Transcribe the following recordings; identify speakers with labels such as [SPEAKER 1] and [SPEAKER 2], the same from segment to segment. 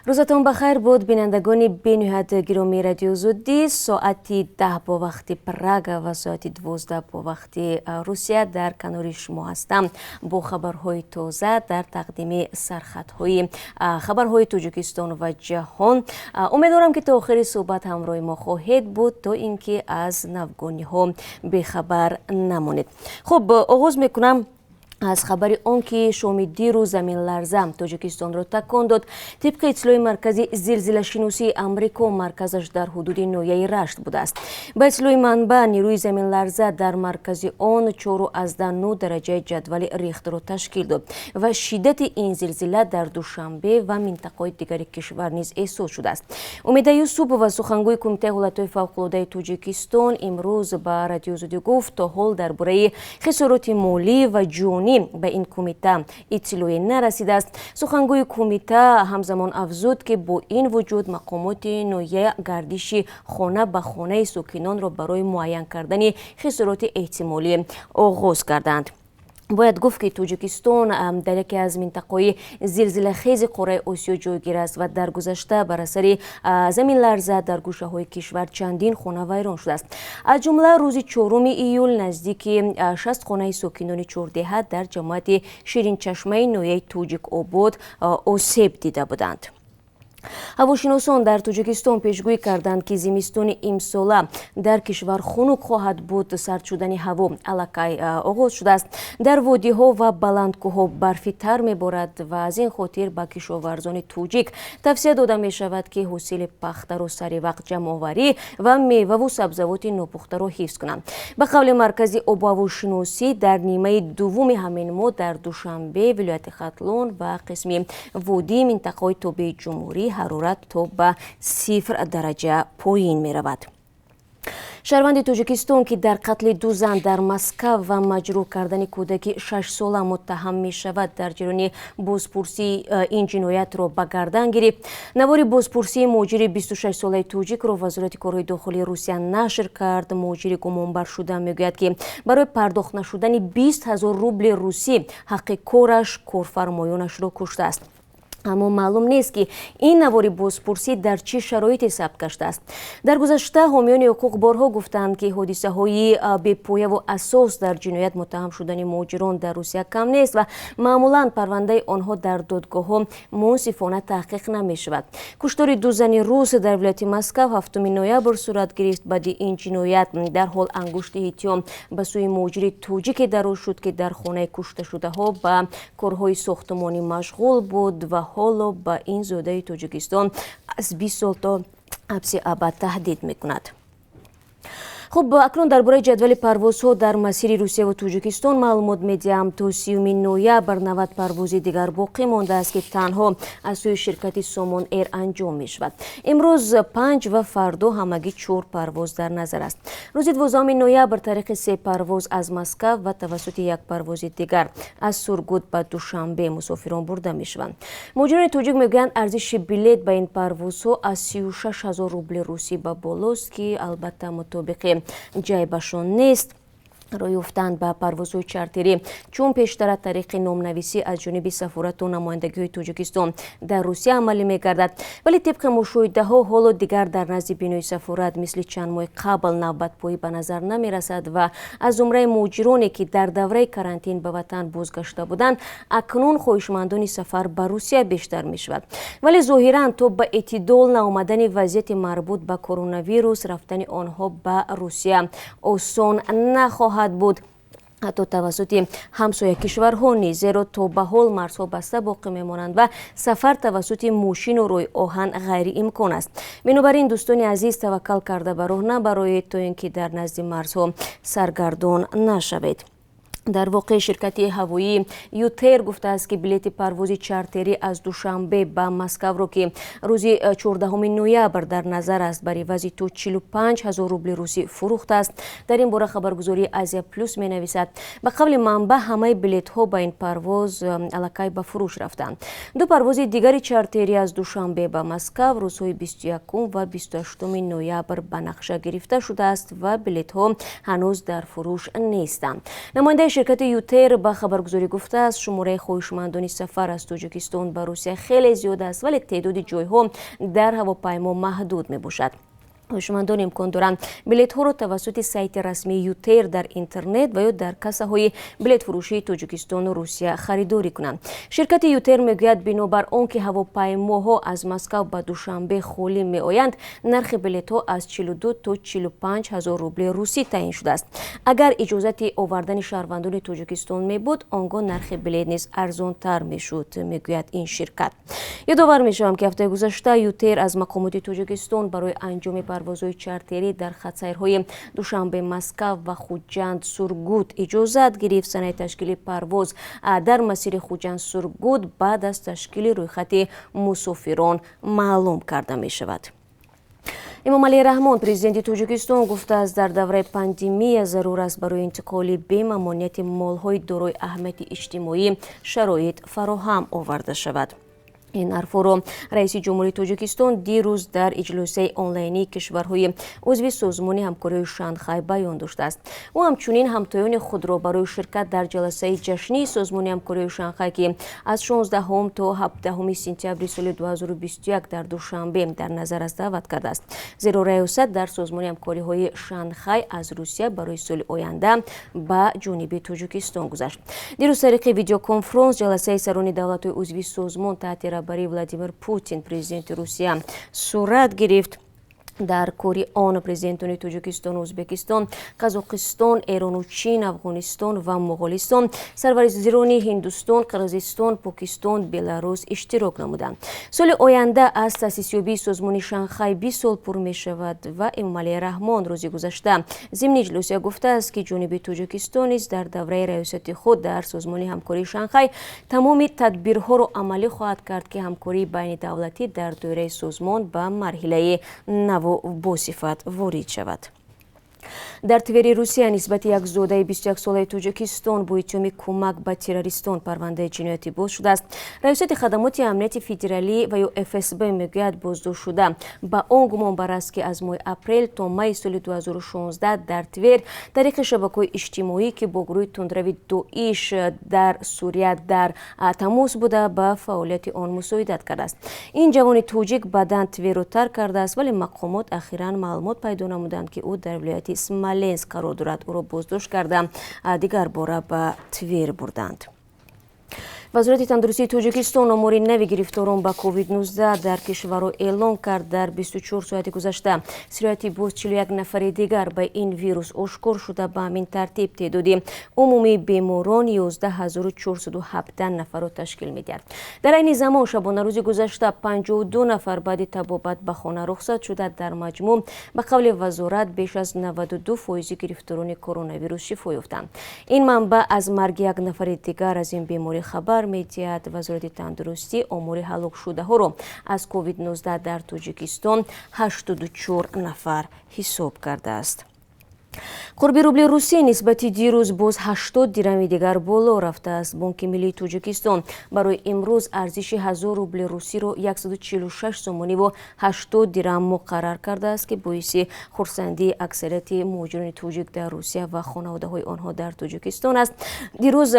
[SPEAKER 1] روزتون بخیر بود بینندگان بینهایت گرامی رادیو زودی. ساعتی 10 با وقت پراگ و ساعتی 12 با وقت روسیه در کنار شما هستم با خبرهای تازه در تقدیم سرخطهای خبرهای تاجیکستان و جهان. امیدوارم که تا آخر صحبت همراه ما خواهید بود تا اینکه از نوگانی ها بخبر نمانید. خب آغاز میکنم از خبر آن که شام دیروز زمین لرزه تاجیکستان را تکان داد. طبق اطلاع مرکزی زلزله شناسی آمریکا مرکزش در حدود ناحیه رشت بوده است. با اطلاع منبع نیروی زمین لرزه در مرکز آن 4.9 درجه جدول ریختر را تشکیل داد و شدت این زلزله در دوشنبه و منطقه‌های دیگر کشور نیز احساس شده است. امید یوسف و سخنگوی کمیته حالت‌های فوق‌العاده تاجیکستان امروز با رادیو زودی گفت تا حال درباره خسارات مالی و جانی به این کمیته اطلاعی نرسیده است. سخنگوی کمیته همزمان افزود که با این وجود مقامات ناحیه گردش خانه به خانه ساکنان را برای معین کردن خسارات احتمالی آغاز کردند. باید گفت که تاجیکستان در یکی از منطقه‌های زلزله خیز قاره آسیا جایگیر است و در گذشته بر اثر زمین لرزه در گوشه‌های کشور چندین خانه ویران شده است. از جمله روز 4 ایول نزدیک 60 خانه ساکنان 14 در جماعت شیرین چشمه ناحیه تاجیک آباد آسیب دیده بودند. هواشناسان در تاجیکستان پیشگویی کردند که زمستان امسال در کشور خنک خواهد بود. سرد شدن هوا الکی آغاز شده است. در وادی‌ها و بلندکوه‌ها برفی تر می‌بارد و از این خاطر به کشاورزان تاجیک توصیه داده می‌شود که حاصل پخته را سریع وقت جمع‌آوری و میوه و سبزیجات ناپخته را حفظ کنند. به قول مرکز آب و هواشناسی در نیمه دوم همین ماه در دوشنبه ولایت ختلون و قسم وادی منطقه‌های تابع جمهوری حرارت تا به 0 درجه پایین می رود. شهروند تاجیکستان که در قتل 2 زن در مسکو و مجروح کردن کودک 6 ساله متهم می شود در جریان بازپرسی این جنایت را به گردن گرفت. نوار بازپرسی مهاجر 26 ساله تاجیک را وزارت کارهای داخلی روسیه نشر کرد. مهاجر گمانبر شده میگوید که برای پرداخت نشدن 20,000 روبل روسی حق کارش کارفرمایانش را کشته است. اما معلوم نیست که این نوار بازپرسی در چه شرایطی ثبت گشته است. در گذشته حامیان حقوق بارها گفتند که حادثه های بی‌پایه و اساس در جنایت متهم شدن مهاجران در روسیه کم نیست و معمولا پرونده آنها در دادگاه ها منصفانه تحقیق نمی شود. کشتار 2 زن روس در ولایت مسکو 7 نوامبر صورت گرفت. بعد این جنایت در حال انگشت اتهام به سوی مهاجر تاجیک دراز شد که در خانه کشته شده ها به کارهای ساختمانی مشغول بود و حالا با این زاده تاجیکستان از 20 سال تا حبس ابد تهدید میکند. خب اکنون درباره جدول پروازها در مسیر روسیه و تاجیکستان معلومات میدیم. تا 30 نوامبر 90 پرواز دیگر باقی مانده است که تنها از سوی شرکت سامان ایر انجام می شود. امروز 5 و فردا همگی 4 پرواز در نظر است. روز 12 نوامبر طریق 3 پرواز از مسکو و توسط 1 پرواز دیگر از سورگوت به دوشنبه مسافران برده می شوند. مهاجران تاجیک میگویند ارزش بلیت به این پروازها از 36,000 روبل روسی به بالاست که البته مطابق جایبشان نیست. روی افتند به پروازهای چارتری چون پیشتر طریق نامنویسی از جانب سفارت و نمایندگی تاجیکستان در روسیه عملی می‌گردد، ولی طبق مشاهده ها حالا دیگر در نزد بینای سفارت مثل چند ماه قبل نوبت پایی به نظر نمی‌رسد و از جمله مهاجرانی که در دوره کارانتین به وطن بازگشته بودند اکنون خواهشمندان سفر به روسیه بیشتر می‌شود. ولی ظاهراً تا به اعتدال نیامدن وضعیت مربوط به کرونا ویروس رفتن آنها به روسیه آسان نخواهد بود. حتی توسط همسایه کشورها نیز، زیرا تا به حال مرزها بسته باقی میمانند و سفر توسط ماشین و روی آهن غیر امکان است. بنابراین دوستان عزیز توکل کرده به راه نبرایید تا اینکه در نزد مرزها سرگردان نشوید. در واقع شرکت هوایی یوتر گفته است که بلیت پرواز چارتری از دوشنبه به مسکو را که روز 14 نوامبر در نظر است بر عوض تا 45,000 روبل روسی فروخته است. در این باره خبرگزاری آسیا پلوس می نویسد به قول منبع همه بلیت ها به این پرواز الکی به فروش رفتند. 2 پرواز دیگر چارتری از دوشنبه به مسکو روزهای 21 و 28 نوامبر به نقشه گرفته شده است و بلیت ها هنوز در فروش نیستند. نماینده ширкати ютер ба хабаргузорӣ гуфтааст шумораи хоҳишмандони сафар аз тоҷикистон ба русия хеле зиёд аст, вале теъдоди ҷойҳо дар ҳавопаймо маҳдуд мебошад. хоҳишмандон имкон доранд билетҳоро тавассути сайти расмии ютер дар интернет ва ё дар кассаҳои билетфурӯшии тоҷикистону русия харидорӣ кунанд. ширкати ютер мегӯяд бинобар он ки ҳавопаймоҳо аз Москав ба Душанбе холӣ меоянд, нархи билетҳо аз 42 то 45 ҳазор рубли русӣ таъин шудааст. агар иҷозати овардани шаҳрвандони тоҷикистон мебуд, он гоҳ нархи билет низ арзонтар мешуд, мегӯяд ин ширкат. ёдовар мешавам ки ҳафтаи гузашта ютер аз мақомоти тоҷикистон барои анҷоми парвозҳои чартерӣ дар хатсайрҳои Душанбе Москав ва Хуҷанд Сургут иҷозат гирифт. санаи ташкили парвоз дар масири Хуҷанд Сургут баъд аз ташкили рӯйхати мусофирон маълум карда мешавад. эмомалии раҳмон президенти тоҷикистон гуфтааст дар давраи пандемия зарур аст барои интиқоли бемамонияти молҳои дорои аҳамияти иҷтимоӣ шароит фароҳам оварда шавад. ин ҳарфҳоро раиси ҷумҳурии тоҷикистон дирӯз дар иҷлосаи онлайнии кишварҳои узви созмони ҳамкории Шанхай баён доштааст. ӯ ҳамчунин ҳамтоёни худро барои ширкат дар ҷаласаи ҷашнии созмони ҳамкории Шанхай ки аз 16 то 17 сентябри соли 2021 дар Душанбе дар назар аст даъват кардааст. зеро раёсат дар созмони ҳамкориҳои Шанхай аз Русия барои соли оянда ба ҷониби Тоҷикистон гузашт. дирӯз тариқи видеоконфронс ҷаласаи сарони давлатҳои узви созмон таҳти раҳбарии Владимир Путин президенти Русия сурат гирифт. дар кори он президентони Тоҷикистону Ӯзбекистон, Қазоқистон, Эрону Чин, Афғонистон ва Моғолистон, сарвазирони Ҳиндустон, Қирғизистон, Покистон, Беларус иштирок намуданд. соли оянда аз таъсисёбии созмони Шанхай 20 сол пур мешавад ва эмомалии раҳмон рӯзи гузашта зимни иҷлосия гуфтааст ки ҷониби Тоҷикистон низ дар давраи раёсати худ дар созмони ҳамкории Шанхай тамоми тадбирҳоро амалӣ хоҳад кард ки ҳамкории байнидавлатӣ дар доираи созмон ба марҳилаи нав босифат ворид шавад. дар Твери Русия нисбати як зодаи 21 солаи Тоҷикистон бо иттиҳоми кӯмак ба террористон парвандаи ҷиноятӣ боз шудааст. раёсати хадамоти амнияти федералӣ ва ё ФСБ мегӯяд боздоштшуда ба он гумон бар аст ки аз моҳи апрел то майи соли 2016 дар Твер тариқи шабакаҳои иҷтимоӣ ки бо гурӯҳи тундрави Доиш дар Сурия дар тамос буда ба фаъолияти он мусоидат кардааст. ин ҷавони тоҷик баъдан Тверро тарк кардааст, вале мақомот ахиран маълумот пайдо намуданд ки ӯ дар вилояти Смоленск қарор дорад. ӯро боздошт карда дигар бора ба Твер бурданд. вазорати тандурустии Тоҷикистон омори нави гирифторон ба COVID-19 дар кишварро эълон кард. дар 24 соати гузашта сирояти боз 41 нафари дигар ба ин вирус ошкор шуда. ба ҳамин тартиб теъдоди умумии беморон 11417 нафарро ташкил медиҳад. дар айни замон шабона рӯзи гузашта 52 нафар баъди табобат ба хона рухсат шуда. дар маҷмӯъ ба қавли вазорат беш аз 92% гирифторони коронавирус шифо ёфтанд. ин манбаъ аз марги як нафари дигар аз ин беморӣ хабар медиҳад. вазорати тандурустӣ омори ҳалокшудаҳоро аз COVID-19 дар Тоҷикистон 84 нафар ҳисоб кардааст. қурби рубли русӣ нисбати дирӯз боз 80 дирами дигар боло рафтааст. Бонки миллии Тоҷикистон барои имрӯз арзиши 1000 рубли русиро 146 сомониву 80 дирам муқаррар кардааст, ки боиси хурсандии аксарияти муҳоҷирони тоҷик дар Русия ва хонаводаҳои онҳо дар Тоҷикистон аст. дирӯз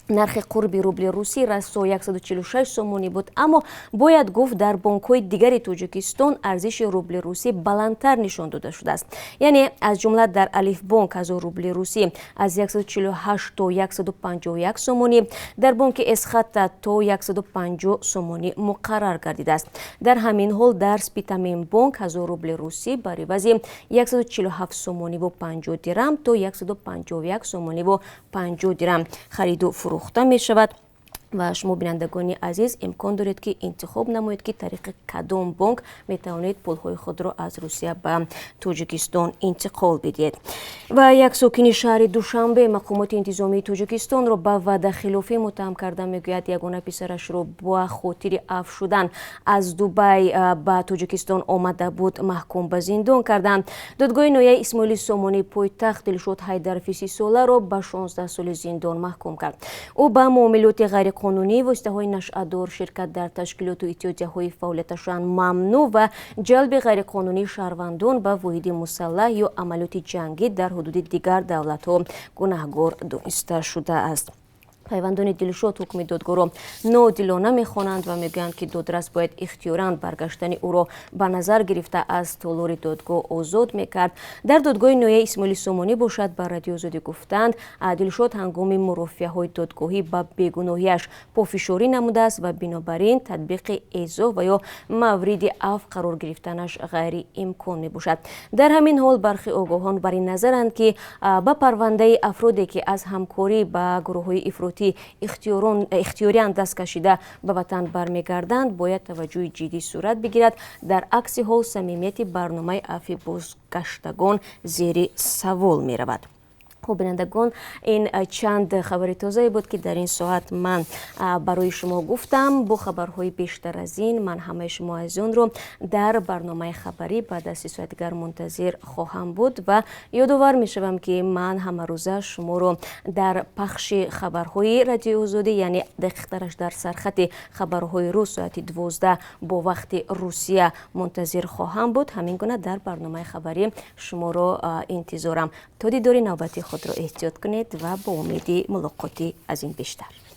[SPEAKER 1] нархи қурби рубли русӣ расо 146 сомонӣ буд, аммо бояд гуфт дар бонкҳои дигари Тоҷикистон арзиши рубли русӣ баландтар нишон дода шудааст. яъне аз ҷумла дар Алифбонк 1000 рубли русӣ аз 148 то 151 сомонӣ, дар бонки Эсхата то 150 сомонӣ муқаррар гардидааст. дар ҳамин ҳол дар Спитамин бонк 1000 рубли русӣ ба ривази 147 сомониву 50 дирам то 151 сомониву 50 дирам хариду фурӯхта мешавад. ва шумо бинандагони азиз имкон доред ки интихоб намоед ки тариқи кадом бонк метавонед пулҳои худро аз Русия ба Тоҷикистон интиқол бидиҳед. ва як сокини шаҳри Душанбе мақомоти интизомии Тоҷикистонро ба ваъдахилофӣ муттаҳам карда мегӯяд ягона писарашро ба хотири афв шудан аз Дубай ба Тоҷикистон омада буд маҳкум ба зиндон карданд. додгоҳи ноҳияи Исмоили Сомонии пойтахт Дилшод Ҳайдарови 30 соларо ба 16 соли зиндон маҳкум кард. ӯ ба муомилоти ғайри ғайриқонунӣ воситаҳои нашъадор ширкат дар ташкилоту иттиҳодияҳои фаъолияташон мамнӯъ ва ҷалби ғайриқонунии шаҳрвандон ба воҳиди мусаллаҳ ё амалиёти ҷангӣ дар ҳудуди дигар давлатҳо гунаҳгор дониста шудааст. пайвандони дилшод ҳукми додгоҳро ноодилона мехонанд ва мегӯянд, ки додрас бояд ихтиёран баргаштани ӯро ба назар гирифта аз толори додгоҳ озод мекард. Дар додгоҳи ноҳияи Исмоили Сомонӣ бошад ба радиозодӣ гуфтанд, Дилшод ҳангоми мурофиаҳои додгоҳӣ ба бегуноҳиаш пофишорӣ намудааст ва бинобар ин татбиқи эзоҳ ва ё мавриди афв қарор гирифтанаш ғайриимкон мебошад. Дар ҳамин ҳол бархи огоҳон бар ин назаранд, ки ба парвандаи афроде, ки аз ҳамкорӣ ба гурӯҳҳои ифротӣ ихтиёриан даст кашида ба ватан бармегарданд, бояд таваҷҷӯҳи ҷиддӣ сурат бигирад. Дар акси ҳол самимияти барномаи афви бозгаштагон зери савол меравад. бинандагон, ин чанд хабари тозае буд, ки дар ин соат ман барои шумо гуфтам. бо хабарҳои бештар аз ин ман ҳамаи шумо азизонро дар барномаи хабарӣ баъд аз 30 соати дигар мунтазир хоҳам буд ва ёдовар мешавам, ки ман ҳамарӯза шуморо дар пахши хабарҳои радиоозодӣ, яъне дақиқтараш дар Сархатти хабарҳои рӯз соати 12 бо вақти Русия мунтазир хоҳам буд. ҳамин гуна дар барномаи хабарӣ шуморо интизорам. то дидори навбати худро эҳтиёт кунед ва бо умеди мулоқоти аз ин бештар.